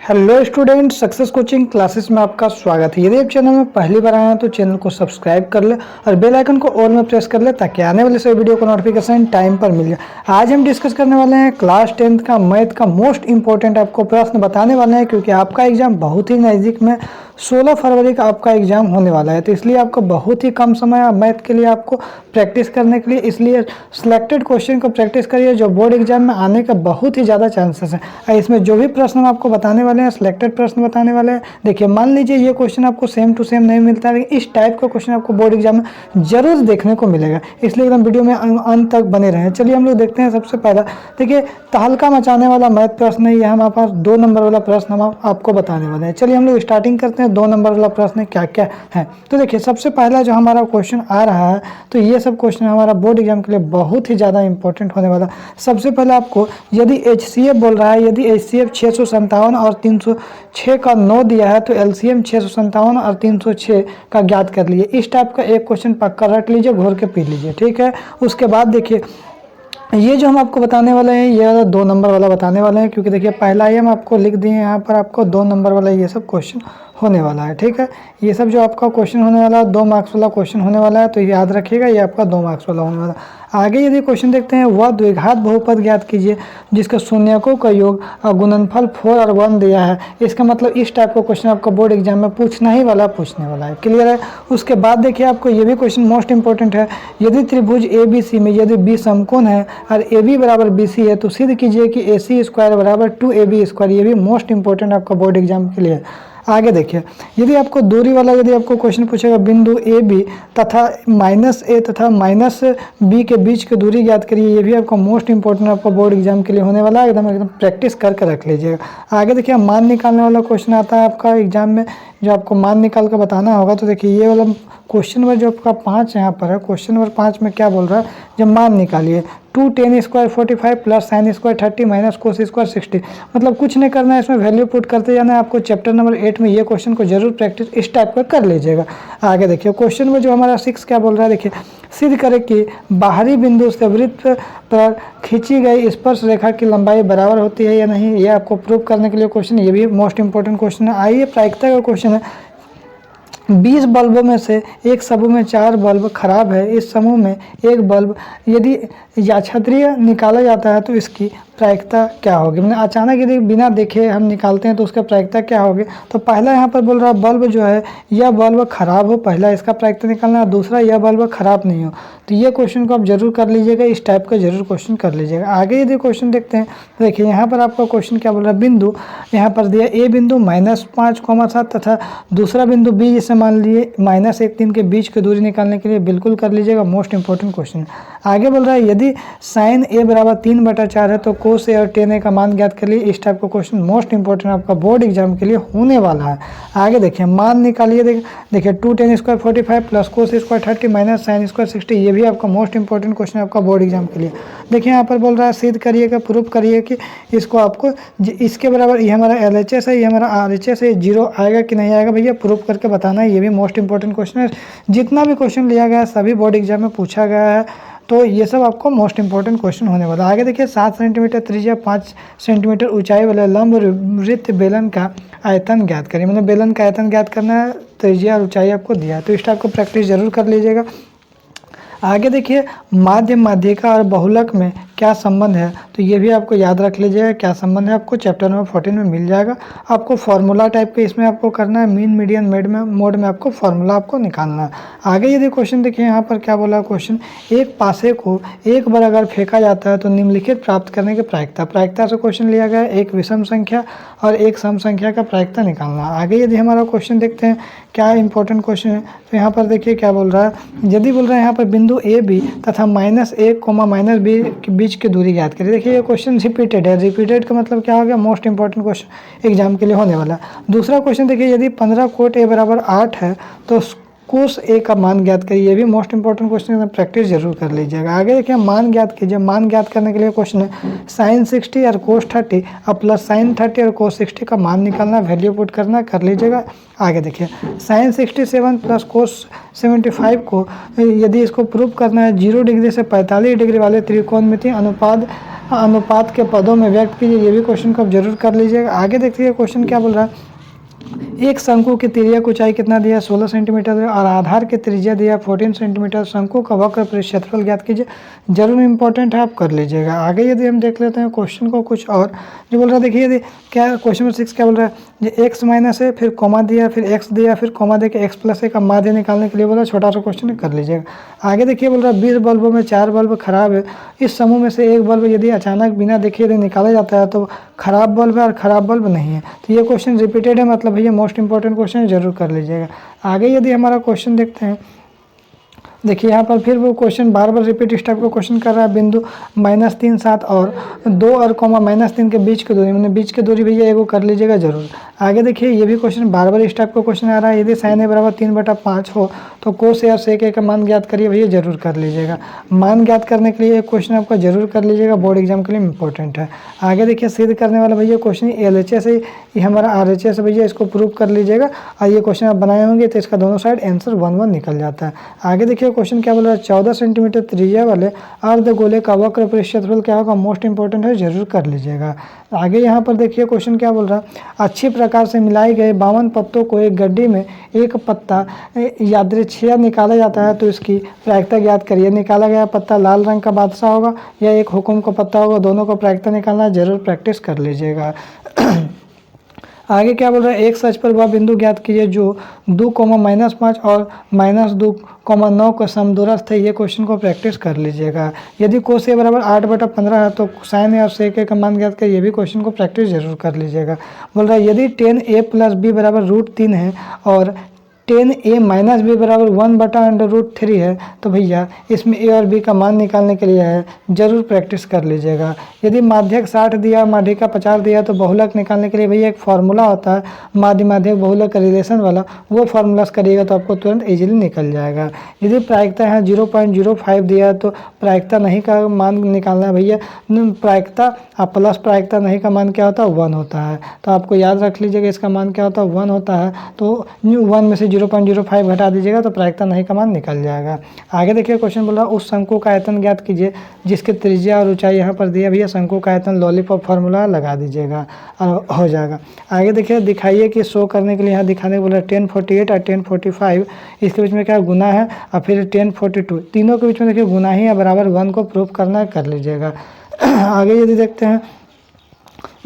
Hello student, success coaching classes में आपका स्वागत है। यदि आप चैनल में पहली बार आए हैं तो चैनल को सब्सक्राइब कर ले और बेल आइकन को ऑल में प्रेस कर ले ताकि आने वाले सभी वीडियो को नोटिफिकेशन टाइम पर मिल जाए। आज हम डिस्कस करने वाले हैं क्लास 10th का मैथ का मोस्ट इंपॉर्टेंट आपको प्रश्न बताने वाले हैं, क्योंकि आपका एग्जाम बहुत ही नज़दीक में 16 फरवरी का आपका एग्जाम होने वाला है। तो इसलिए आपको बहुत ही कम समय है मैथ के लिए आपको प्रैक्टिस करने के लिए, इसलिए सिलेक्टेड क्वेश्चन को प्रैक्टिस करिए जो बोर्ड एग्जाम में आने का बहुत ही ज़्यादा चांसेस है। इसमें जो भी प्रश्न हम आपको बताने वाले हैं सिलेक्टेड प्रश्न बताने वाले हैं। देखिए, मान लीजिए ये क्वेश्चन आपको सेम टू सेम नहीं मिलता है, लेकिन इस टाइप का क्वेश्चन आपको बोर्ड एग्जाम में जरूर देखने को मिलेगा, इसलिए एकदम वीडियो में अंत तक बने रहें। चलिए हम लोग देखते हैं। सबसे पहला देखिए, तहलका मचाने वाला मैथ प्रश्न है, ये हमारे पास 2 नंबर वाला प्रश्न हम आपको बताने वाले हैं। चलिए हम लोग स्टार्टिंग करते हैं। 2 नंबर वाला प्रश्न क्या क्या है। तो देखिए, सबसे पहला जो हमारा क्वेश्चन आ रहा है, तो ये सब क्वेश्चन हमारा बोर्ड एग्जाम के लिए बहुत ही ज़्यादा इंपॉर्टेंट होने वाला। सबसे पहले आपको यदि HCF बोल रहा है, यदि HCF 657 और 306 का 9 दिया है, तो LCM 657 और 306 का ज्ञात कर लीजिए। इस टाइप का एक क्वेश्चन पक्का रख लीजिए, घोर के पी लीजिए, ठीक है। उसके बाद देखिए, ये जो हम आपको बताने वाले हैं ये 2 नंबर वाला बताने वाले हैं, क्योंकि देखिए पहला ही हम आपको लिख दिए यहाँ पर, आपको 2 नंबर वाला ये सब क्वेश्चन होने वाला है, ठीक है। ये सब जो आपका क्वेश्चन होने वाला है 2 मार्क्स वाला क्वेश्चन होने वाला है, तो याद रखिएगा ये आपका 2 मार्क्स वाला होने वाला है। आगे यदि क्वेश्चन देखते हैं, वह द्विघात बहुपद ज्ञात कीजिए जिसका शून्यकों का योग और गुणनफल 4 और 1 दिया है। इसका मतलब इस टाइप का क्वेश्चन आपका बोर्ड एग्जाम में पूछने वाला है। क्लियर है। उसके बाद देखिए, आपको ये भी क्वेश्चन मोस्ट इंपॉर्टेंट है। यदि त्रिभुज ABC में यदि B समकोण है और AB बराबर BC है, तो सिद्ध कीजिए कि AC स्क्वायर बराबर 2AB स्क्वायर। ये भी मोस्ट इंपॉर्टेंट आपका बोर्ड एग्जाम के लिए है। आगे देखिए, यदि आपको दूरी वाला यदि आपको क्वेश्चन पूछेगा, बिंदु AB तथा -A तथा -B के बीच की दूरी ज्ञात करिए। ये भी आपका मोस्ट इंपॉर्टेंट आपका बोर्ड एग्जाम के लिए होने वाला है। एकदम प्रैक्टिस करके रख लीजिएगा। आगे देखिए, मान निकालने वाला क्वेश्चन आता है आपका एग्जाम में, जो आपको मान निकाल कर बताना होगा। तो देखिए, ये वाला क्वेश्चन नंबर जो आपका 5 यहाँ पर है, क्वेश्चन नंबर 5 में क्या बोल रहा है, जब मान निकालिए 2 tan square 45 plus sin square 30 minus cos square 60। मतलब कुछ नहीं करना है, इसमें वैल्यू पुट करते जाना है। आपको चैप्टर नंबर 8 में ये क्वेश्चन को जरूर प्रैक्टिस इस टाइप का कर लीजिएगा। आगे देखिए, क्वेश्चन में जो हमारा 6 क्या बोल रहा है, देखिए, सिद्ध करें कि बाहरी बिंदु से वृत्त पर खींची गई स्पर्श रेखा की लंबाई बराबर होती है या नहीं। ये आपको प्रूव करने के लिए क्वेश्चन, ये भी मोस्ट इंपॉर्टेंट क्वेश्चन है। आइए, प्रायिकता का क्वेश्चन है। 20 बल्बों में से एक समूह में 4 बल्ब खराब है। इस समूह में एक बल्ब यदि याक्षत्रीय निकाला जाता है तो इसकी प्रायिकता क्या होगी। मैंने अचानक यदि बिना देखे हम निकालते हैं तो उसका प्रायिकता क्या होगी। तो पहला यहाँ पर बोल रहा है बल्ब जो है, यह बल्ब खराब हो, पहला इसका प्रायिकता निकालना है। दूसरा, यह बल्ब खराब नहीं हो। तो ये क्वेश्चन को आप जरूर कर लीजिएगा, इस टाइप का जरूर क्वेश्चन कर लीजिएगा। आगे यदि क्वेश्चन देखते हैं, तो देखिए यहाँ पर आपका क्वेश्चन क्या बोल रहा है, बिंदु यहाँ पर दिया A बिंदु -5,7 तथा दूसरा बिंदु B, जिसे मान लीजिए -1, 3 के बीच की दूरी निकालने के लिए बिल्कुल कर लीजिएगा। Most important question. आगे बोल रहा है, यदि sin A बराबर 3/4 है तो cos A और tan A का मान ज्ञात कर लिए। इस टाइप का क्वेश्चन मोस्ट इंपॉर्टेंट आपका बोर्ड एग्जाम के लिए होने वाला है। आगे देखिए, मान निकालिए। देखिए 2 tan square 45 plus cos square 30 minus sin square 60। ये भी आपका मोस्ट इंपॉर्टेंट क्वेश्चन आपका बोर्ड एग्जाम के लिए। देखिए यहाँ पर बोल रहा है सिद्ध करिएगा, प्रूफ करिए कि इसको आपको इसके बराबर, ये हमारा LHS है, ये हमारा RHS है, 0 आएगा कि नहीं आएगा, भैया प्रूफ करके बताना है। ये भी मोस्ट इंपॉर्टेंट क्वेश्चन है। जितना भी क्वेश्चन लिया गया है सभी बोर्ड एग्जाम में पूछा गया है, तो ये सब आपको मोस्ट इंपॉर्टेंट क्वेश्चन होने वाला है। आगे देखिए, 7 सेंटीमीटर त्रिज्या 5 सेंटीमीटर ऊंचाई वाले लंब वृत्त बेलन का आयतन ज्ञात करिए। मतलब बेलन का आयतन ज्ञात करना है, त्रिज्या और ऊंचाई आपको दिया है, तो इस टाइप को प्रैक्टिस जरूर कर लीजिएगा। आगे देखिए, माध्य, माध्यिका और बहुलक में क्या संबंध है, तो ये भी आपको याद रख लीजिएगा क्या संबंध है। आपको चैप्टर नंबर 14 में मिल जाएगा। आपको फार्मूला टाइप के इसमें आपको करना है, मीन मीडियन मोड में आपको फार्मूला आपको निकालना है। आगे यदि क्वेश्चन देखिए, यहाँ पर क्या बोला क्वेश्चन, एक पासे को एक बार अगर फेंका जाता है तो निम्नलिखित प्राप्त करने की प्रायिकता से क्वेश्चन लिया गया है। एक विषम संख्या और एक सम संख्या का प्रायिकता निकालना। आगे यदि हमारा क्वेश्चन देखते हैं, क्या इंपॉर्टेंट क्वेश्चन है, तो यहाँ पर देखिए क्या बोल रहा है, यदि बोल रहा है यहाँ पर बिंदु AB तथा -1, -B के बीच की दूरी ज्ञात करिए। देखिए ये क्वेश्चन रिपीटेड है। रिपीटेड का मतलब क्या हो गया, मोस्ट इंपॉर्टेंट क्वेश्चन एग्जाम के लिए होने वाला है। दूसरा क्वेश्चन देखिए, यदि 15 कोट A बराबर 8 है तो कोस A का मान ज्ञात करिए। ये भी मोस्ट इंपॉर्टेंट क्वेश्चन है, प्रैक्टिस जरूर कर लीजिएगा। आगे देखिए, मान ज्ञात कीजिए। मान ज्ञात करने के लिए क्वेश्चन है sin 60 और cos 30 और प्लस sin 30 और cos 60 का मान निकालना, वैल्यू पुट करना, कर लीजिएगा। आगे देखिए, sin 67 प्लस cos 75 को यदि इसको प्रूव करना है, 0 डिग्री से 45 डिग्री वाले त्रिकोणमितीय अनुपात अनुपात के पदों में व्यक्त कीजिए। ये भी क्वेश्चन को आप जरूर कर लीजिएगा। आगे देखिए क्वेश्चन क्या बोल रहा है, एक शंकु की तिर्यक ऊंचाई कितना दिया, 16 सेंटीमीटर है और आधार की त्रिज्या दिया 14 सेंटीमीटर। शंकु का वक्र परिक्षेत्रफल ज्ञात कीजिए। जरूर इंपॉर्टेंट है, आप कर लीजिएगा। आगे यदि हम देख लेते हैं क्वेश्चन को कुछ और जो बोल रहा है, देखिए यदि क्या क्वेश्चन नंबर 6 क्या बोल रहा है, ये एक्स माइनस है, फिर कॉमा दिया, फिर एक्स दिया, फिर कॉमा दे के एक्स प्लस ए का माध्य निकालने के लिए बोला। छोटा सा क्वेश्चन कर लीजिएगा। आगे देखिए बोल रहा है 20 बल्बों में 4 बल्ब खराब है। इस समूह में से एक बल्ब यदि अचानक बिना देखे यदि निकाला जाता है तो खराब बल्ब है और खराब बल्ब नहीं है। तो ये क्वेश्चन रिपीटेड है, मतलब भैया मोस्ट इंपॉर्टेंट क्वेश्चन है, जरूर कर लीजिएगा। आगे यदि हमारा क्वेश्चन देखते हैं, देखिए यहाँ पर फिर वो क्वेश्चन बार बार रिपीट इस टाइप का क्वेश्चन कर रहा है। बिंदु -3 7 और 2 और कॉमा -3 के बीच की दूरी, मैंने बीच की दूरी भैया एगो कर लीजिएगा जरूर। आगे देखिए ये भी क्वेश्चन बार बार इस टाइप का क्वेश्चन आ रहा है। यदि sin a बराबर 3/5 हो तो cos a और sec a का मान ज्ञात करिए। भैया जरूर कर लीजिएगा। मान ज्ञात करने के लिए एक क्वेश्चन आपका जरूर कर लीजिएगा, बोर्ड एग्जाम के लिए इंपॉर्टेंट है। आगे देखिए सिद्ध करने वाला भैया क्वेश्चन LHS है, ये हमारा RHS है भैया, इसको प्रूव कर लीजिएगा। और ये क्वेश्चन आप बनाए होंगे तो इसका दोनों साइड आंसर 1 1 निकल जाता है। आगे देखिए क्वेश्चन क्या बोल रहा है, 14 सेंटीमीटर त्रिज्या वाले अर्धगोले का वक्र परिक्षेत्रफल क्या होगा, मोस्ट इंपॉर्टेंट है, जरूर कर लीजिएगा। आगे यहाँ पर देखिए क्वेश्चन क्या बोल रहा है, अच्छी प्रकार से मिलाए गए 52 पत्तों को एक गड्डी में एक पत्ता यादृच्छिक निकाला जाता है तो इसकी प्रायिकता ज्ञात करिए। निकाला गया पत्ता लाल रंग का बादशाह होगा या एक हुकुम का पत्ता होगा, दोनों को प्रायिकता निकालना है, जरूर प्रैक्टिस कर लीजिएगा। आगे क्या बोल रहा है, एक सच पर वह बिंदु ज्ञात कीजिए जो 2, -5 और -2, 9 का समदूरस्थ है। ये क्वेश्चन को प्रैक्टिस कर लीजिएगा। यदि cos a बराबर 8/15 है तो sin a और sec a का मान ज्ञात करिए। ये भी क्वेश्चन को प्रैक्टिस जरूर कर लीजिएगा। बोल रहा है यदि tan a + b बराबर √3 है और tan a - b बराबर 1/√3 है तो भैया इसमें a और b का मान निकालने के लिए है, जरूर प्रैक्टिस कर लीजिएगा। यदि माध्यक 60 दिया, माध्यिका 50 दिया तो बहुलक निकालने के लिए भैया एक फार्मूला होता है माध्य माध्यक बहुलक का रिलेशन वाला, वो फार्मूला करिएगा तो आपको तुरंत इजीली निकल जाएगा। यदि प्रायिकता है 0.05 दिया तो प्रायिकता नहीं का मान निकालना है भैया। प्रायिकता प्लस प्रायिकता नहीं का मान क्या होता है, 1 होता है। तो आपको याद रख लीजिएगा इसका मान क्या होता है, 1 होता है। तो 1 में से 0.05 घटा दीजिएगा तो प्रायिकता नहीं का मान निकल जाएगा। आगे देखिए क्वेश्चन बोला उस शंकु का आयतन ज्ञात कीजिए जिसके त्रिज्या और ऊंचाई यहाँ पर दिया। भैया शंकु का आयतन लॉलीपॉप फार्मूला लगा दीजिएगा और हो जाएगा। आगे देखिए दिखाइए कि शो करने के लिए यहाँ दिखाने को बोला 1048 और 1045, इसके बीच में क्या गुना है और फिर 1042, तीनों के बीच में देखिए गुना ही है, बराबर 1 को प्रूफ करना कर लीजिएगा। आगे यदि देखते हैं,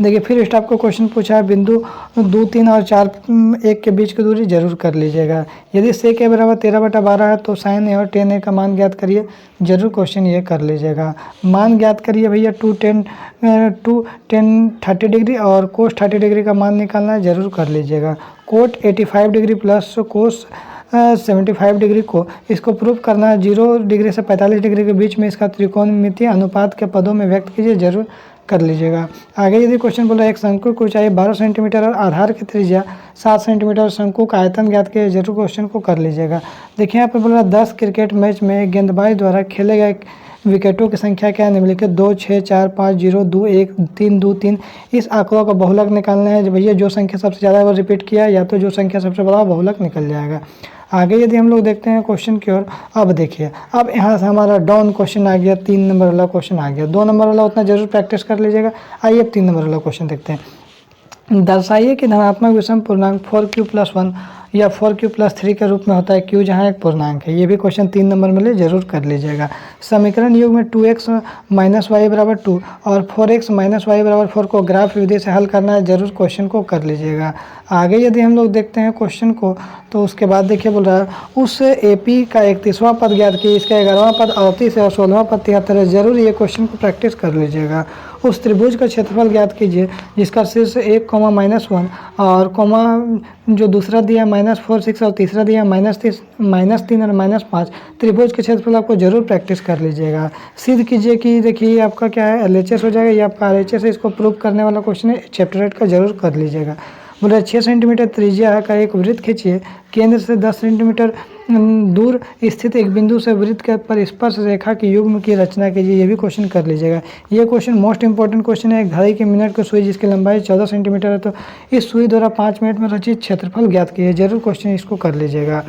देखिए फिर इस टाइप का क्वेश्चन पूछा है बिंदु 2 3 और 4 1 के बीच की दूरी जरूर कर लीजिएगा। यदि sec a बराबर 13/12 है तो sin a और tan a का मान ज्ञात करिए, जरूर क्वेश्चन ये कर लीजिएगा। मान ज्ञात करिए भैया 2 tan 30 डिग्री और cos 30 डिग्री का मान निकालना है, जरूर कर लीजिएगा। Cot 85 degree plus cos 75 degree को इसको प्रूफ करना है। 0 डिग्री से 45 डिग्री के बीच में इसका त्रिकोणमितीय अनुपात के पदों में व्यक्त कीजिए, जरूर कर लीजिएगा। आगे यदि क्वेश्चन बोला एक शंकु की ऊंचाई 12 सेंटीमीटर और आधार की त्रिज्या 7 सेंटीमीटर, शंकु का आयतन ज्ञात किया, जरूर क्वेश्चन को कर लीजिएगा। देखिए यहाँ पर बोला 10 क्रिकेट मैच में गेंदबाज द्वारा खेले गए विकेटों की संख्या क्या है, निम्नलिखित 2 6 4 5 0 2 1 3 2 3। इस आंकड़ों का बहुलक निकालना है। भैया जो संख्या सबसे ज़्यादा वो रिपीट किया या तो जो संख्या सबसे बड़ा बहुलक निकल जाएगा। आगे यदि हम लोग देखते हैं क्वेश्चन की ओर, अब देखिए अब यहाँ से हमारा डाउन क्वेश्चन आ गया, 3 नंबर वाला क्वेश्चन आ गया। 2 नंबर वाला उतना जरूर प्रैक्टिस कर लीजिएगा। आइए अब 3 नंबर वाला क्वेश्चन देखते हैं। दर्शाइए कि धनात्मक विषम पूर्णांक 4q+1 या 4q+3 के रूप में होता है q जहाँ एक पूर्णांक है। ये भी क्वेश्चन 3 नंबर में ले जरूर कर लीजिएगा। समीकरण युग में 2x - y बराबर 2 और 4x - y बराबर 4 को ग्राफ विधि से हल करना है, जरूर क्वेश्चन को कर लीजिएगा। आगे यदि हम लोग देखते हैं क्वेश्चन को तो उसके बाद देखिए बोल रहा है उस AP का 31वां पद ज्ञात कीजिए, इसका 11वां पद 38 है और 16वां पद 73 है, जरूर ये क्वेश्चन को प्रैक्टिस कर लीजिएगा। उस त्रिभुज का क्षेत्रफल ज्ञात कीजिए जिसका शीर्ष 1, -1 और कॉमा जो दूसरा दिया -4 6 और तीसरा दिया -3 और -5। त्रिभुज के क्षेत्रफल आपको जरूर प्रैक्टिस कर लीजिएगा। सिद्ध कीजिए कि देखिए आपका क्या है LHS हो जाएगा, ये आपका RHS है, इसको प्रूव करने वाला क्वेश्चन है, चैप्टर 8 का जरूर कर लीजिएगा। बोले 6 सेंटीमीटर त्रिज्या का एक वृत्त खींचिए, केंद्र से 10 सेंटीमीटर दूर स्थित एक बिंदु से वृत्त के पर स्पर्श रेखा की युग्म की रचना कीजिए, ये भी क्वेश्चन कर लीजिएगा। ये क्वेश्चन मोस्ट इंपॉर्टेंट क्वेश्चन है। घड़ी की मिनट की सुई जिसकी लंबाई 14 सेंटीमीटर है तो इस सुई द्वारा 5 मिनट में रचित क्षेत्रफल ज्ञात कीजिए, जरूर क्वेश्चन इसको कर लीजिएगा।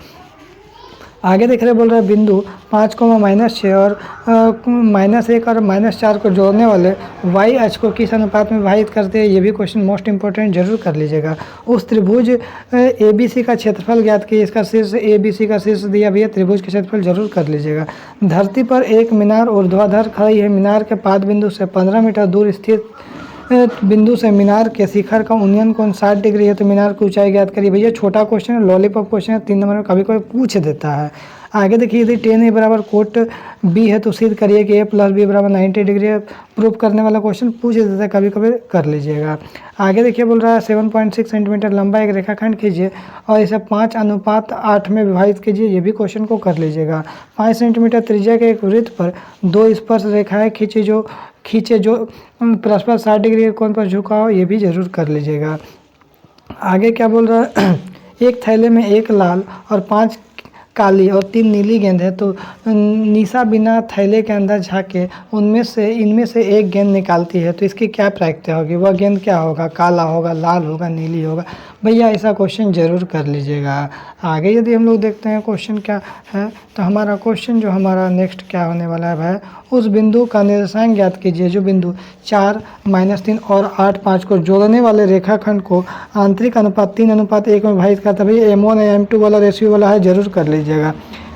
आगे देख रहे बोल रहा है बिंदु 5,-6 और -1 और -4 को जोड़ने वाले y अक्ष को किस अनुपात में विभाजित करते हैं, ये भी क्वेश्चन मोस्ट इंपॉर्टेंट जरूर कर लीजिएगा। उस त्रिभुज ABC का क्षेत्रफल ज्ञात कीजिए, इसका शीर्ष ABC का शीर्ष दिया भैया, त्रिभुज का क्षेत्रफल जरूर कर लीजिएगा। धरती पर एक मीनार ऊर्ध्वाधर खड़ी है, मीनार के पाद बिंदु से 15 मीटर दूर स्थित बिंदु से मीनार के शिखर का उन्नयन कोण 60 डिग्री है, तो मीनार की ऊंचाई ज्ञात करिए। भैया छोटा क्वेश्चन है, लॉलीपॉप क्वेश्चन है, 3 नंबर में कभी कभी पूछ देता है। आगे देखिए यदि tan A बराबर कोट B है तो सिद्ध करिए कि A + B बराबर 90 डिग्री है। प्रूफ करने वाला क्वेश्चन पूछ देता है, कभी कभी कर लीजिएगा। आगे देखिए बोल रहा है 7.6 सेंटीमीटर लंबा एक रेखाखंड कीजिए और इसे 5:8 में विभाजित कीजिए, ये भी क्वेश्चन को कर लीजिएगा। 5 सेंटीमीटर त्रिज्या के एक वृत्त पर 2 स्पर्श रेखाएं खींचे जो परस्पर 60 डिग्री के कोण पर झुका हो, ये भी जरूर कर लीजिएगा। आगे क्या बोल रहा है एक थैले में 1 लाल और 5 काली और 3 नीली गेंद है, तो निशा बिना थैले के अंदर झाँके इनमें से एक गेंद निकालती है, तो इसकी क्या प्रायिकता होगी, वह गेंद क्या होगा, काला होगा, लाल होगा, नीली होगा। भैया ऐसा क्वेश्चन जरूर कर लीजिएगा। आगे यदि हम लोग देखते हैं क्वेश्चन क्या है, तो हमारा क्वेश्चन जो हमारा नेक्स्ट क्या होने वाला है भाई, उस बिंदु का निर्देशांक ज्ञात कीजिए जो बिंदु 4, -3 और 8, 5 को जोड़ने वाले रेखाखंड को आंतरिक अनुपात 3:1 में विभाजित करता है। भैया M1 M2 वाला रेशियो वाला है, जरूर कर लीजिएगा।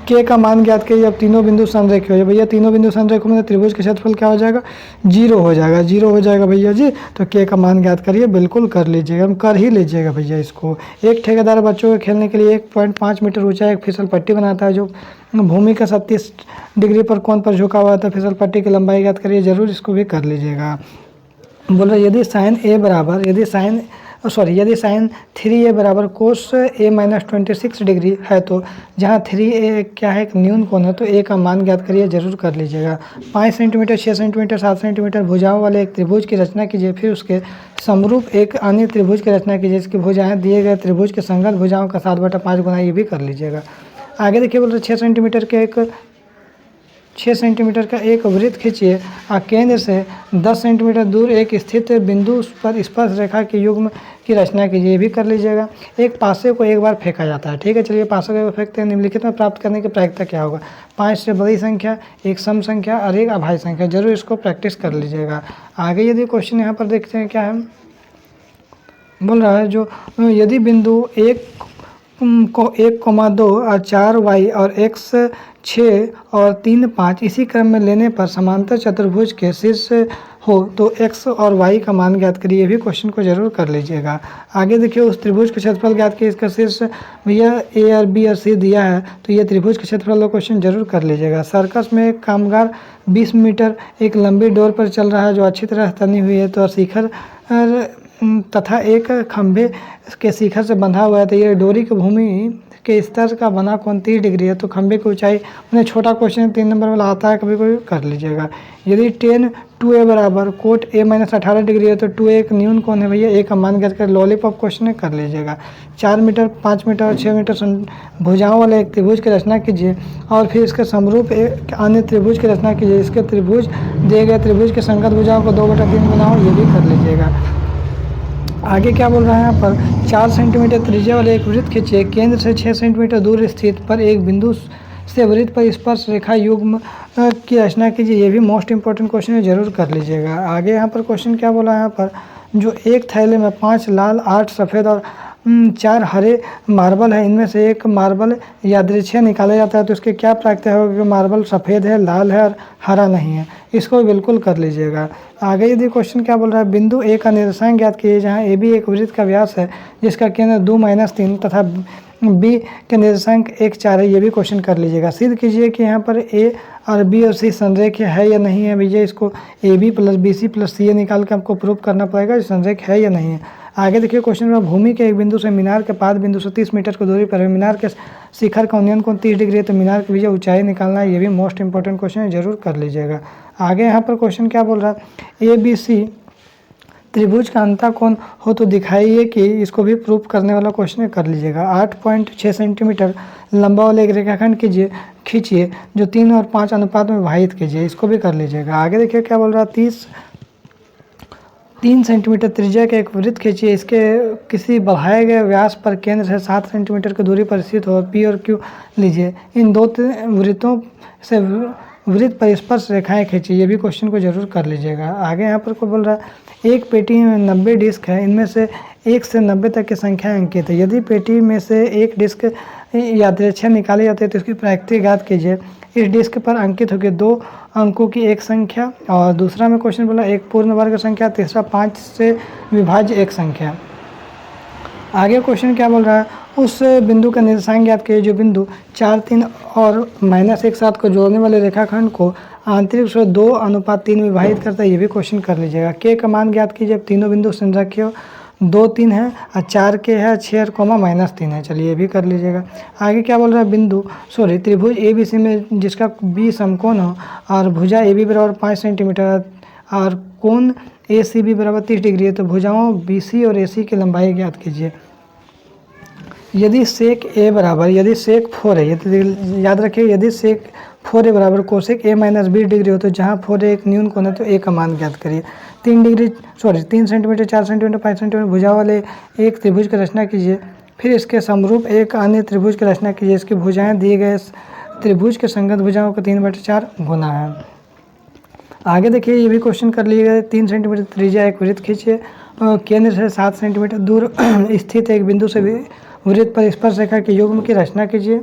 K का मान ज्ञात कीजिए, अब तीनों बिंदु समरेखीय हो जाए। भैया तीनों बिंदु समरेखीय में त्रिभुज का क्षेत्रफल क्या हो जाएगा, 0 हो जाएगा, 0 हो जाएगा भैया जी। तो K का मान ज्ञात करिए, बिल्कुल कर लीजिएगा, हम कर ही लीजिएगा भैया इसको। एक ठेकेदार बच्चों के खेलने के लिए 1.5 मीटर ऊंचा एक फिसल पट्टी बनाता है जो भूमि का 37 डिग्री पर कोण पर झुका हुआ था। फिसल पट्टी की लंबाई ज्ञात करिए, जरूर इसको भी कर लीजिएगा। बोल रहे यदि साइन 3A बराबर कोस A - 26 डिग्री है, तो जहाँ 3A क्या है, एक न्यून कोण है, तो A का मान ज्ञात करिए, जरूर कर लीजिएगा। 5 सेंटीमीटर, 6 सेंटीमीटर, 7 सेंटीमीटर भुजाओं वाले एक त्रिभुज की रचना कीजिए, फिर उसके समरूप एक अन्य त्रिभुज की रचना कीजिए, इसकी भुजाएं दिए गए त्रिभुज के संगत भुजाओं का 7/5 गुना, ये भी कर लीजिएगा। आगे देखिए बोल रहे 6 सेंटीमीटर का एक वृत्त खींचिए और केंद्र से 10 सेंटीमीटर दूर एक स्थित बिंदु पर स्पर्श रेखा के युग्म की रचना कीजिए, ये भी कर लीजिएगा। एक पासे को एक बार फेंका जाता है, ठीक है, चलिए पासे को एक बार फेंकते हैं। निम्नलिखित में प्राप्त करने की प्रायिकता क्या होगा, 5 से बड़ी संख्या, एक सम संख्या और एक अभाज्य संख्या, जरूर इसको प्रैक्टिस कर लीजिएगा। आगे यदि क्वेश्चन यहाँ पर देखते हैं क्या है, बोल रहा है जो यदि बिंदु 1,2 और 4y और x 6 और 3 5 इसी क्रम में लेने पर समांतर चतुर्भुज के शीर्ष हो, तो x और y का मान ज्ञात करिए, भी क्वेश्चन को जरूर कर लीजिएगा। आगे देखिए उस त्रिभुज का क्षेत्रफल ज्ञात कीजिए, इसका शीर्ष भैया A और B और C दिया है, तो ये त्रिभुज का क्षेत्रफल का क्वेश्चन जरूर कर लीजिएगा। सर्कस में एक कामगार 20 मीटर एक लंबी डोर पर चल रहा है जो अच्छी तरह तनी हुई है, तो शिखर तथा एक खंभे के शिखर से बंधा हुआ है, तो ये डोरी की भूमि के स्तर का बना कोण 30 डिग्री है, तो खंभे की ऊंचाई उन्हें छोटा क्वेश्चन 3 नंबर वाला आता है, कभी कोई कर लीजिएगा। यदि tan 2A बराबर कोट A - 18 डिग्री है, तो 2A एक न्यून कोण है भैया, A का मान ज्ञात कर लॉलीपॉप क्वेश्चन कर लीजिएगा। 4 मीटर, 5 मीटर और 6 मीटर भुजाओं वाले एक त्रिभुज की रचना कीजिए और फिर इसके समरूप एक अन्य त्रिभुज की रचना कीजिए, इसके त्रिभुज दिए गए त्रिभुज के संगत भुजाओं को 2/3 बनाओ, ये भी कर लीजिएगा। आगे क्या बोल रहा है यहाँ पर 4 सेंटीमीटर त्रिज्या वाले एक वृत्त खींचिए, केंद्र से 6 सेंटीमीटर दूर स्थित पर एक बिंदु से वृत्त पर स्पर्श रेखा युग्म की रचना कीजिए, ये भी मोस्ट इंपॉर्टेंट क्वेश्चन है, जरूर कर लीजिएगा। आगे यहाँ पर क्वेश्चन क्या बोला है यहाँ पर, जो एक थैले में 5 लाल, 8 सफ़ेद और 4 हरे मार्बल है, इनमें से एक मार्बल यादृच्छिक निकाला जाता है, तो इसके क्या प्रायिकता होगी कि मार्बल सफ़ेद है, लाल है और हरा नहीं है, इसको बिल्कुल कर लीजिएगा। आगे यदि क्वेश्चन क्या बोल रहा है, बिंदु A का निर्देशांक ज्ञात कीजिए जहाँ AB एक वृत्त का व्यास है जिसका केंद्र 2 - 3 तथा B के निर्देशांक 1 4 है, ये भी क्वेश्चन कर लीजिएगा। सिद्ध कीजिए कि यहाँ पर A और B और C संरेखीय है या नहीं है। भैया इसको AB + BC + CA निकाल के आपको प्रूव करना पड़ेगा संरेखीय है या नहीं है। आगे देखिए क्वेश्चन में भूमि के एक बिंदु से मीनार के पाद बिंदु से 30 मीटर की दूरी पर है, मीनार के शिखर का उन्नयन कोण 30 डिग्री है, तो मीनार की भैया ऊंचाई निकालना है, ये भी मोस्ट इंपॉर्टेंट क्वेश्चन है, जरूर कर लीजिएगा। आगे यहाँ पर क्वेश्चन क्या बोल रहा है, ABC त्रिभुज का अंतःकोण हो तो दिखाइए कि, इसको भी प्रूफ करने वाला क्वेश्चन कर लीजिएगा। 8.6 सेंटीमीटर लंबा वाले एक रेखाखंड खींचिए जो 3 और 5 अनुपात में विभाजित कीजिए, इसको भी कर लीजिएगा। आगे देखिए क्या बोल रहा है, 30 3 सेंटीमीटर त्रिज्या का एक वृत्त खींचिए, इसके किसी बढ़ाए गए व्यास पर केंद्र से 7 सेंटीमीटर की दूरी पर स्थित हो। पी और क्यू लीजिए, इन दो वृत्तों से वृत्त पर स्पर्श रेखाएं खींचिए। ये भी क्वेश्चन को जरूर कर लीजिएगा। आगे यहाँ पर को बोल रहा है एक पेटी में 90 डिस्क है, इनमें से 1 से 90 तक की संख्या अंकित है। यदि पेटी में से एक डिस्क यादृच्छिक निकाली जाती है तो इसकी प्रायिकता ज्ञात कीजिए। इस डिस्क पर अंकित होगी 2 अंकों की एक संख्या, और दूसरा में क्वेश्चन बोला एक पूर्ण वर्ग संख्या, तीसरा 5 से विभाज्य एक संख्या। आगे क्वेश्चन क्या बोल रहा है, उस बिंदु का निर्देशांक ज्ञात कीजिए जो बिंदु 4, 3 और -1, 7 को जोड़ने वाले रेखाखंड को आंतरिक से 2:3 विभाजित करता है। ये भी क्वेश्चन कर लीजिएगा। के का मान ज्ञात कीजिए। तीनों बिंदु संरक्षित हो, 2, 3 है और 4 के है, 6 -3 है। चलिए ये भी कर लीजिएगा। आगे क्या बोल रहा है, त्रिभुज ABC में जिसका B समकोण हो और भुजा AB बराबर 5 सेंटीमीटर और कोण ACB बराबर 30 डिग्री है, तो भुजाओं BC और AC की लंबाई ज्ञात कीजिए। यदि सेक 4 है, यदि याद रखिए यदि सेक 4A बराबर कोसेक A - 20 डिग्री हो, तो जहाँ 4A एक न्यून कोण है तो A का मान ज्ञात करिए। 3 सेंटीमीटर, 4 सेंटीमीटर, 5 सेंटीमीटर भुजा वाले एक त्रिभुज की रचना कीजिए। फिर इसके समरूप एक अन्य त्रिभुज की रचना कीजिए। इसकी भुजाएं दिए गए त्रिभुज के संगत भुजाओं का 3/4 गुना है। आगे देखिए ये भी क्वेश्चन कर लिए गए। 3 सेंटीमीटर त्रिज्या एक वृत्त खींचिए, केंद्र से 7 सेंटीमीटर दूर स्थित एक बिंदु से वृत्त पर स्पर्श रेखा के युग्म की रचना कीजिए।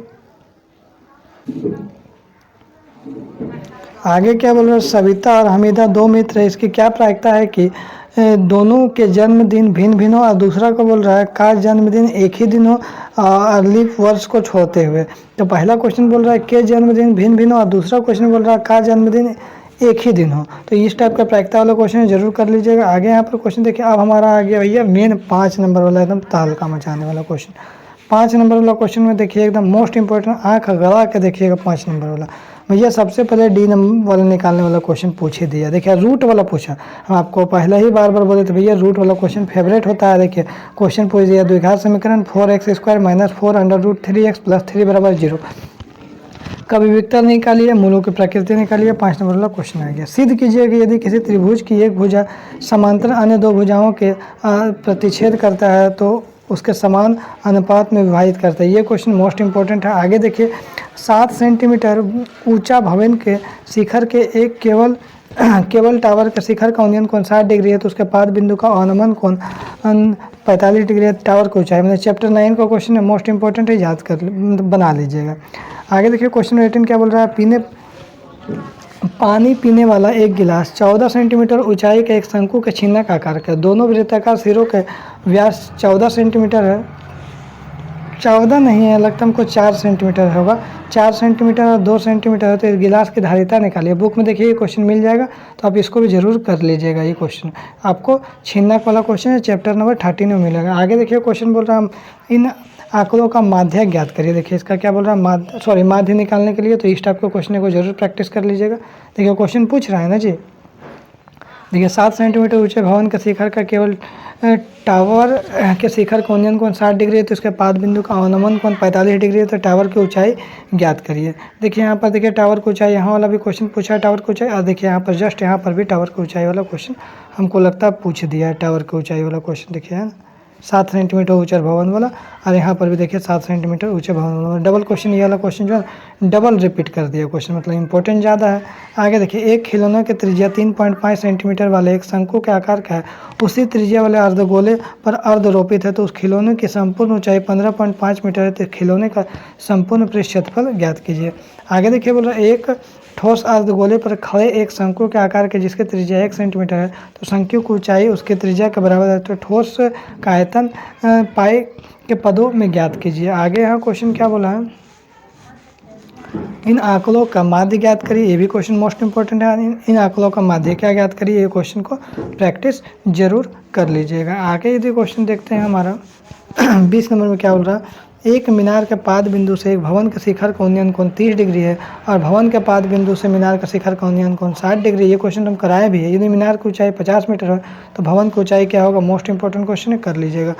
आगे क्या बोल रहे हैं, सविता और हमीदा 2 मित्र है। इसकी क्या प्रायिकता है कि दोनों के जन्मदिन भिन्न भिन्न हो, और दूसरा को बोल रहा है का जन्मदिन एक ही दिन हो लीप वर्ष को छोड़ते हुए। तो पहला क्वेश्चन बोल रहा है के जन्मदिन भिन्न भिन्न हो, और दूसरा क्वेश्चन बोल रहा है का जन्मदिन एक ही दिन हो। तो इस टाइप का प्रायिकता वाला क्वेश्चन जरूर कर लीजिएगा। आगे यहाँ पर क्वेश्चन देखिए, अब हमारा आ गया भैया मेन 5 नंबर वाला एकदम तहलका मचाने वाला क्वेश्चन। 5 नंबर वाला क्वेश्चन में देखिए एकदम मोस्ट इंपॉर्टेंट, आँख गड़ा के देखिएगा 5 नंबर वाला। भैया सबसे पहले डी नंबर वाला निकालने वाला क्वेश्चन पूछ ही दिया। देखिए रूट वाला पूछा, हम आपको पहले ही बार बोले थे भैया रूट वाला क्वेश्चन फेवरेट होता है। देखिए क्वेश्चन पूछ दिया, द्विघात समीकरण 4x² - 4√3x + 3 = 0 का विविधता निकालिए, मूलों की प्रकृति निकालिए। 5 नंबर वाला क्वेश्चन आ गया। सिद्ध कीजिए कि यदि किसी त्रिभुज की एक भुजा समांतर अन्य 2 भुजाओं के प्रतिच्छेद करता है तो उसके समान अनुपात में विभाजित करता है। ये क्वेश्चन मोस्ट इंपॉर्टेंट है। आगे देखिए 7 सेंटीमीटर ऊंचा भवन के शिखर के एक केवल टावर के शिखर का उन्नयन कोण 60 डिग्री है, तो उसके पाद बिंदु का अवनमन कोण 45 डिग्री है। टावर की ऊंचाई मतलब चैप्टर 9 का क्वेश्चन है, मोस्ट इंपॉर्टेंट है, याद कर बना लीजिएगा। आगे देखिए क्वेश्चन 18 क्या बोल रहा है, पानी पीने वाला एक गिलास 14 सेंटीमीटर ऊंचाई के एक शंकु के छिन्नक आकार का, दोनों वृत्ताकार सिरों के व्यास 14 सेंटीमीटर है। 14 नहीं है, लगता हमको 4 सेंटीमीटर होगा। 4 सेंटीमीटर और 2 सेंटीमीटर है, तो इस गिलास की धारिता निकालिए। बुक में देखिए ये क्वेश्चन मिल जाएगा, तो आप इसको भी जरूर कर लीजिएगा। ये क्वेश्चन आपको छिन्नक वाला क्वेश्चन है, चैप्टर नंबर 13 में मिलेगा। आगे देखिए क्वेश्चन बोल रहा है इन आंकड़ों का माध्य ज्ञात करिए। देखिए इसका क्या बोल रहा है, माध्य निकालने के लिए तो इस टाइप के क्वेश्चन को जरूर प्रैक्टिस कर लीजिएगा। देखिए क्वेश्चन पूछ रहा है ना जी। देखिए 7 सेंटीमीटर ऊंचे भवन के शिखर का केवल टावर के शिखर का उन्नयन कोण 60 डिग्री है, तो उसके पाद बिंदु का अवनमन कोण 45 डिग्री है, तो टावर की ऊंचाई ज्ञात करिए। देखिए यहाँ पर देखिए टावर की ऊंचाई, यहाँ वाला भी क्वेश्चन पूछा है टावर की ऊंचाई, और देखिए यहाँ पर जस्ट यहाँ पर भी टावर की ऊंचाई वाला क्वेश्चन हमको लगता है पूछ दिया है। टावर की ऊंचाई वाला क्वेश्चन देखिए है ना, 7 सेंटीमीटर ऊंचा भवन वाला, और यहाँ पर भी देखिए 7 सेंटीमीटर ऊंचे भवन वाला। डबल क्वेश्चन, ये वाला क्वेश्चन जो है डबल रिपीट कर दिया क्वेश्चन, मतलब इंपॉर्टेंट ज़्यादा है। आगे देखिए एक खिलौने की त्रिज्या 3.5 सेंटीमीटर वाले एक शंकु के आकार का है, उसी त्रिज्या वाले अर्धगोले पर अर्धरोपित है, तो उस खिलौने की संपूर्ण ऊंचाई 15.5 मीटर है, तो खिलौने का संपूर्ण पृष्ठ क्षेत्रफल ज्ञात कीजिए। आगे देखिए बोल रहा है एक ठोस अर्धगोले पर खड़े एक शंकु के आकार के जिसकी त्रिज्या 1 सेंटीमीटर है, तो शंकु की ऊंचाई उसकी त्रिज्या के बराबर है, तो ठोस का आयतन पाई के पदों में ज्ञात कीजिए। आगे यहाँ क्वेश्चन क्या बोला है, इन आंकड़ों का माध्य ज्ञात करिए। ये भी क्वेश्चन मोस्ट इंपॉर्टेंट है। इन आंकड़ों का माध्य क्या ज्ञात करिए, ये क्वेश्चन को प्रैक्टिस जरूर कर लीजिएगा। आगे यदि क्वेश्चन देखते हैं हमारा 20 नंबर में क्या बोल रहा है, एक मीनार के पाद बिंदु से एक भवन के शिखर का उन्नयन कोण 30 डिग्री है और भवन के पाद बिंदु से मीनार का शिखर का उन्नयन कोण 60 डिग्री। ये क्वेश्चन हम कराए भी है। यदि मीनार की ऊंचाई 50 मीटर है तो भवन की ऊंचाई क्या होगा, मोस्ट इंपॉर्टेंट क्वेश्चन है, कर लीजिएगा।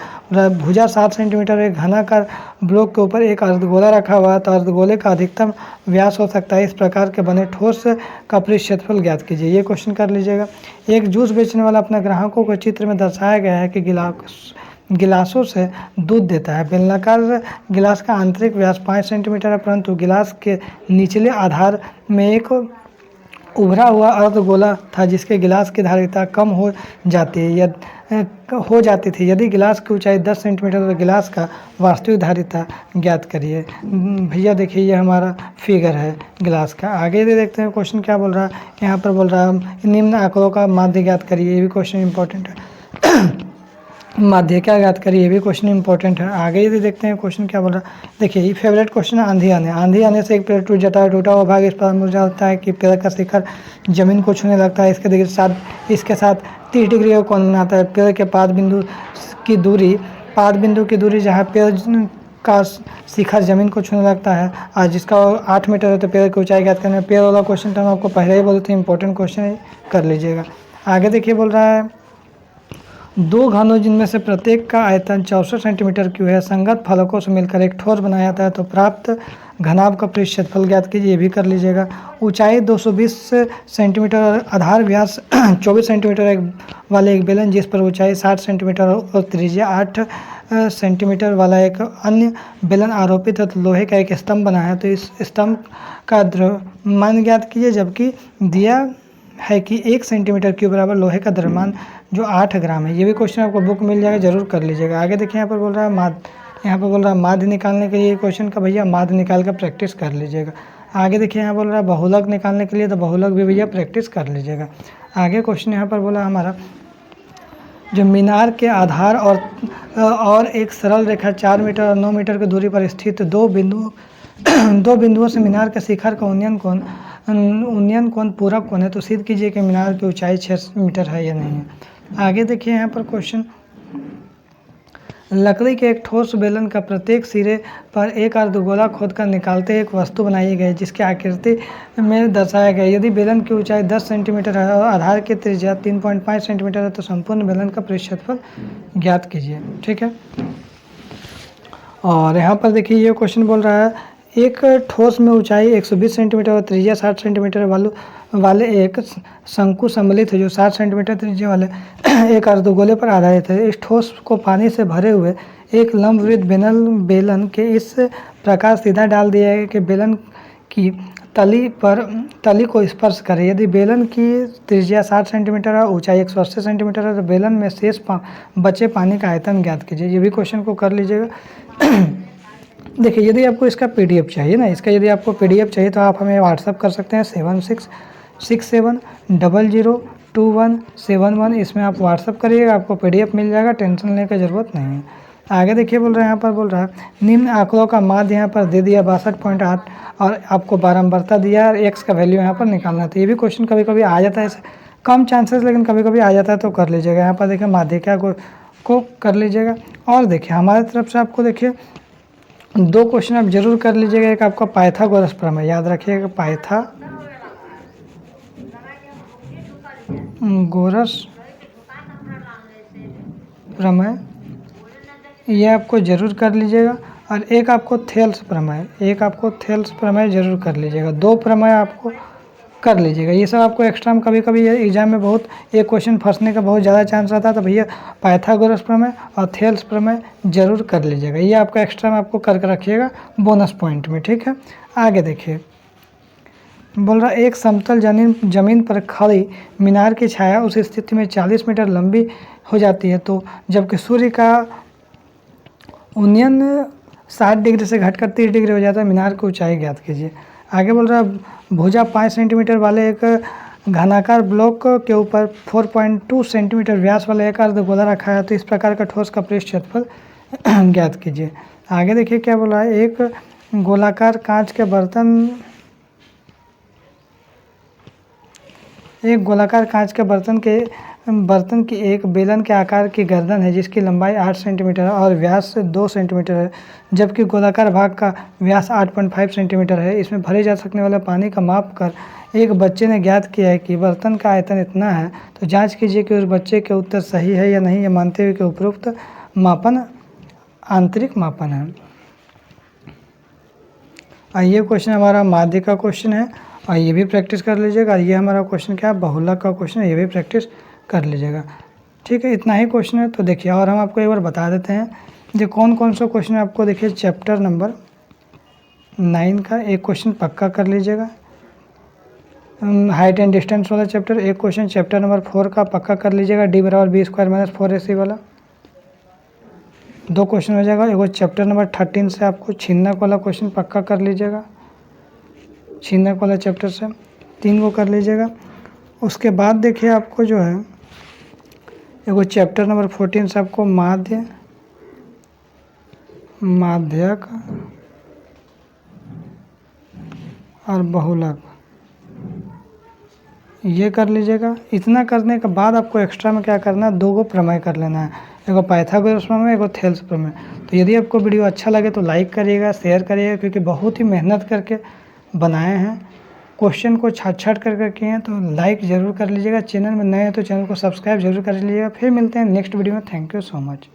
भुजा 7 सेंटीमीटर एक घनाकार ब्लॉक के ऊपर एक अर्धगोला रखा हुआ है तो अर्धगोले का अधिकतम व्यास हो सकता है। इस प्रकार के बने ठोस का पृष्ठ क्षेत्रफल ज्ञात कीजिए। ये क्वेश्चन कर लीजिएगा। एक जूस बेचने वाला अपने ग्राहकों को चित्र में दर्शाया गया है कि गिलासों से दूध देता है। बेलनाकार गिलास का आंतरिक व्यास 5 सेंटीमीटर है, परंतु गिलास के निचले आधार में एक उभरा हुआ अर्धगोला था जिसके गिलास की धारिता कम हो जाती थी। यदि गिलास की ऊंचाई 10 सेंटीमीटर तो गिलास का वास्तविक धारिता ज्ञात करिए। भैया देखिए ये हमारा फिगर है गिलास का। आगे देखते हैं क्वेश्चन क्या बोल रहा है। यहाँ पर बोल रहा है निम्न आंकड़ों का माध्य ज्ञात करिए। ये भी क्वेश्चन इंपॉर्टेंट है। माध्य क्या ज्ञात करिए, ये भी क्वेश्चन इंपॉर्टेंट है। आगे यदि देखते हैं क्वेश्चन क्या बोल रहा है। देखिए ये फेवरेट क्वेश्चन है आंधी आने से एक पेड़ टूट जाता है। टूटा हुआ भाग इस पर मुझे जाता है कि पेड़ का शिखर जमीन को छूने लगता है। इसके साथ 30 डिग्री का कोण बनाता है। पेड़ के पाद बिंदु की दूरी जहाँ पेड़ का शिखर जमीन को छूने लगता है और जिसका 8 मीटर है तो पेड़ की ऊंचाई ज्ञात करना है। पेड़ वाला क्वेश्चन तो हम आपको पहले ही बोले थे, इंपॉर्टेंट क्वेश्चन है, कर लीजिएगा। आगे देखिए बोल रहा है दो घनों जिनमें से प्रत्येक का आयतन 64 सेंटीमीटर क्यूब है संगत फलकों से मिलकर एक ठोस बनाया जाता है तो प्राप्त घनाभ का पृष्ठ क्षेत्रफल ज्ञात कीजिए। ये भी कर लीजिएगा। ऊंचाई 220 सेंटीमीटर और आधार व्यास 24 सेंटीमीटर वाले एक बेलन जिस पर ऊंचाई 60 सेंटीमीटर और त्रिज्या 8 सेंटीमीटर वाला एक अन्य बेलन आरोपित है तो लोहे का एक स्तंभ बना है तो इस स्तंभ का द्रव्यमान ज्ञात कीजिए। जबकि दिया है कि 1 सेंटीमीटर क्यूब बराबर लोहे का द्रव्यमान जो 8 ग्राम है। ये भी क्वेश्चन आपको बुक मिल जाएगा, जरूर कर लीजिएगा। आगे देखिए यहाँ पर बोल रहा है माध्य निकालने के लिए क्वेश्चन का भैया माध्य निकाल कर प्रैक्टिस कर लीजिएगा। आगे देखिए यहाँ बोल रहा है बहुलक निकालने के लिए तो बहुलक भी भैया प्रैक्टिस कर लीजिएगा। आगे क्वेश्चन यहाँ पर बोला हमारा जो मीनार के आधार और एक सरल रेखा 4 मीटर और 9 मीटर की दूरी पर स्थित दो बिंदुओं से मीनार के शिखर का उन्नयन कोण पूरक कोण है तो सिद्ध कीजिए कि मीनार की ऊंचाई 6 मीटर है या नहीं है। आगे देखिए यहाँ पर क्वेश्चन लकड़ी के एक ठोस बेलन का प्रत्येक सिरे पर एक अर्धगोला खोदकर निकालते एक वस्तु बनाई गई जिसकी आकृति में दर्शाया गया। यदि बेलन की ऊंचाई 10 सेंटीमीटर है और आधार की त्रिज्या 3.5 सेंटीमीटर है तो संपूर्ण बेलन का पृष्ठ क्षेत्रफल ज्ञात कीजिए। ठीक है। और यहाँ पर देखिए ये क्वेश्चन बोल रहा है एक ठोस में ऊंचाई 120 सेंटीमीटर और त्रिज्या 60 सेंटीमीटर वाले एक शंकु सम्मिलित है जो 60 सेंटीमीटर त्रिज्या वाले एक अर्धगोले पर आधारित है। इस ठोस को पानी से भरे हुए एक लंबवृत्त बेलन के इस प्रकार सीधा डाल दिया है कि बेलन की तली को स्पर्श करे। यदि बेलन की त्रिज्या 60 सेंटीमीटर और ऊंचाई 180 सेंटीमीटर है तो बेलन में शेष बचे पानी का आयतन ज्ञात कीजिए। ये भी क्वेश्चन को कर लीजिएगा। देखिए यदि आपको इसका पीडीएफ चाहिए ना, यदि आपको पीडीएफ चाहिए तो आप हमें व्हाट्सअप कर सकते हैं 7667002171। इसमें आप व्हाट्सअप करिएगा, आपको पीडीएफ मिल जाएगा, टेंशन लेने की ज़रूरत नहीं है। आगे देखिए बोल रहे हैं यहाँ पर बोल रहा है निम्न आंकड़ों का माध्य यहाँ पर दे दिया 62.8 और आपको बारंबारता दिया और एक्स का वैल्यू यहाँ पर निकालना था। ये भी क्वेश्चन कभी कभी आ जाता है, कम चांसेस लेकिन कभी कभी आ जाता है तो कर लीजिएगा। यहाँ पर देखिए माध्य क्या को कर लीजिएगा। और देखिए हमारी तरफ से आपको देखिए 2 क्वेश्चन आप जरूर कर लीजिएगा। एक आपका पाइथागोरस प्रमेय याद रखिएगा, पाइथागोरस प्रमेय ये आपको जरूर कर लीजिएगा। और एक आपको थेल्स प्रमेय जरूर कर लीजिएगा। 2 प्रमेय आपको कर लीजिएगा। ये सब आपको एक्स्ट्रा में कभी कभी एग्जाम में बहुत एक क्वेश्चन फंसने का बहुत ज़्यादा चांस रहता है तो भैया पाइथागोरस प्रमेय और थेल्स प्रमेय जरूर कर लीजिएगा। ये आपका एक्स्ट्रा में आपको करके रखिएगा बोनस पॉइंट में। ठीक है। आगे देखिए बोल रहा एक समतल जमीन पर खड़ी मीनार की छाया उस स्थिति में 40 मीटर लंबी हो जाती है तो जबकि सूर्य का उन्नयन 60 डिग्री से घटकर 30 डिग्री हो जाता है, मीनार की ऊंचाई ज्ञात कीजिए। आगे बोल रहा है भुजा 5 सेंटीमीटर वाले एक घनाकार ब्लॉक के ऊपर 4.2 सेंटीमीटर व्यास वाला एक अर्धगोला रखा है तो इस प्रकार का ठोस का पृष्ठ क्षेत्रफल ज्ञात कीजिए। आगे देखिए क्या बोला है एक गोलाकार कांच के बर्तन के बर्तन की एक बेलन के आकार की गर्दन है जिसकी लंबाई 8 सेंटीमीटर है और व्यास 2 सेंटीमीटर है, जबकि गोलाकार भाग का व्यास 8.5 सेंटीमीटर है। इसमें भरे जा सकने वाले पानी का माप कर एक बच्चे ने ज्ञात किया है कि बर्तन का आयतन इतना है, तो जांच कीजिए कि उस बच्चे के उत्तर सही है या नहीं, ये मानते हुए कि उपरोक्त मापन आंतरिक मापन है। और ये क्वेश्चन हमारा माध्य का क्वेश्चन है और ये भी प्रैक्टिस कर लीजिएगा। ये हमारा क्वेश्चन क्या है, बहुलक का क्वेश्चन है, ये भी प्रैक्टिस कर लीजिएगा। ठीक है, इतना ही क्वेश्चन है। तो देखिए, और हम आपको एक बार बता देते हैं जो कौन कौन सा क्वेश्चन है। आपको देखिए चैप्टर नंबर 9 का एक क्वेश्चन पक्का कर लीजिएगा, हाइट एंड डिस्टेंस वाला चैप्टर। एक क्वेश्चन चैप्टर नंबर 4 का पक्का कर लीजिएगा, d = b² - 4ac वाला। 2 क्वेश्चन हो जाएगा। एगो चैप्टर नंबर 13 से आपको छिन्नक वाला क्वेश्चन पक्का कर लीजिएगा, छिन्नक वाला चैप्टर से 3 को कर लीजिएगा। उसके बाद देखिए आपको जो है एगो चैप्टर नंबर 14 से आपको माध्य, माध्यक और बहुलक ये कर लीजिएगा। इतना करने के बाद आपको एक्स्ट्रा में क्या करना है, 2 गो प्रमेय कर लेना है, एगो पाइथागोरस प्रमेय, एगो थेल्स प्रमेय। तो यदि आपको वीडियो अच्छा लगे तो लाइक करिएगा, शेयर करिएगा, क्योंकि बहुत ही मेहनत करके बनाए हैं, क्वेश्चन को छाट कर किए हैं। तो लाइक ज़रूर कर लीजिएगा, चैनल में नए हैं तो चैनल को सब्सक्राइब जरूर कर लीजिएगा। फिर मिलते हैं नेक्स्ट वीडियो में। Thank you so much.